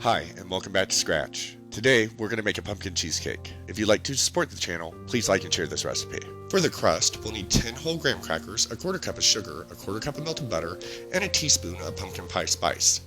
Hi, and welcome back to Scratch. Today, we're going to make a pumpkin cheesecake. If you'd like to support the channel, please like and share this recipe. For the crust, we'll need 10 whole graham crackers, a quarter cup of sugar, a quarter cup of melted butter, and a teaspoon of pumpkin pie spice.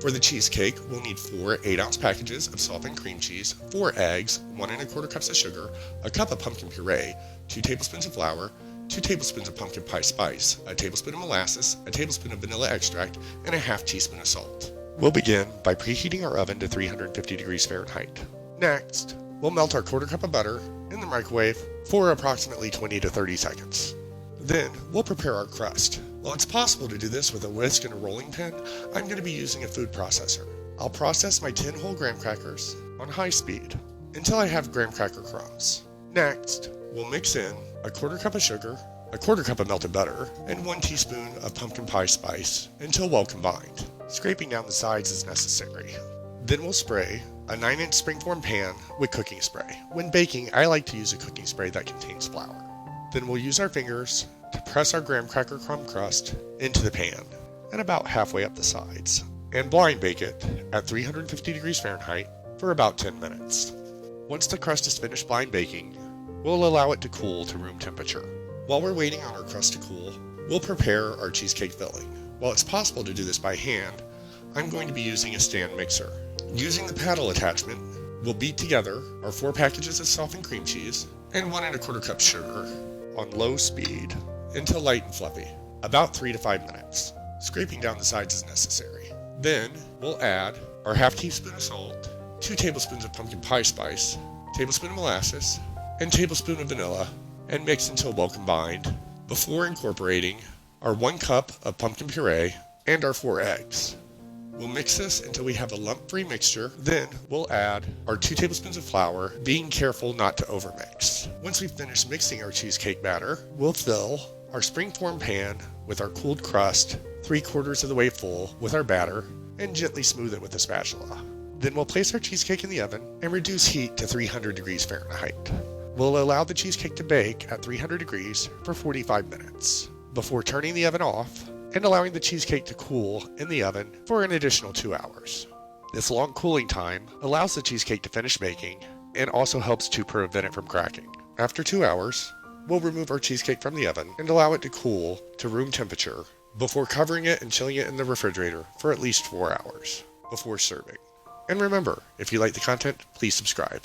For the cheesecake, we'll need 4 8-ounce packages of softened cream cheese, 4 eggs, 1 1/4 cups of sugar, a cup of pumpkin puree, 2 tablespoons of flour, 2 tablespoons of pumpkin pie spice, a tablespoon of molasses, a tablespoon of vanilla extract, and a half teaspoon of salt. We'll begin by preheating our oven to 350 degrees Fahrenheit. Next, we'll melt our quarter cup of butter in the microwave for approximately 20 to 30 seconds. Then, we'll prepare our crust. While it's possible to do this with a whisk and a rolling pin, I'm going to be using a food processor. I'll process my 10 whole graham crackers on high speed until I have graham cracker crumbs. Next, we'll mix in a quarter cup of sugar, a quarter cup of melted butter, and 1 teaspoon of pumpkin pie spice until well combined. Scraping down the sides is necessary. Then we'll spray a 9-inch springform pan with cooking spray. When baking, I like to use a cooking spray that contains flour. Then we'll use our fingers to press our graham cracker crumb crust into the pan and about halfway up the sides, and blind bake it at 350 degrees Fahrenheit for about 10 minutes. Once the crust is finished blind baking, we'll allow it to cool to room temperature. While we're waiting on our crust to cool, we'll prepare our cheesecake filling. While it's possible to do this by hand, I'm going to be using a stand mixer. Using the paddle attachment, we'll beat together our 4 packages of softened cream cheese and 1 1/4 cup sugar on low speed until light and fluffy, about 3 to 5 minutes. Scraping down the sides is necessary. Then, we'll add our half teaspoon of salt, 2 tablespoons of pumpkin pie spice, tablespoon of molasses, and tablespoon of vanilla, and mix until well combined before incorporating our 1 cup of pumpkin puree and our 4 eggs. We'll mix this until we have a lump-free mixture. Then we'll add our 2 tablespoons of flour, being careful not to overmix. Once we've finished mixing our cheesecake batter, we'll fill our springform pan with our cooled crust 3/4 of the way full with our batter and gently smooth it with a spatula. Then we'll place our cheesecake in the oven and reduce heat to 300 degrees Fahrenheit. We'll allow the cheesecake to bake at 300 degrees for 45 minutes before turning the oven off and allowing the cheesecake to cool in the oven for an additional 2 hours. This long cooling time allows the cheesecake to finish baking and also helps to prevent it from cracking. After 2 hours, we'll remove our cheesecake from the oven and allow it to cool to room temperature before covering it and chilling it in the refrigerator for at least 4 hours before serving. And remember, if you like the content, please subscribe.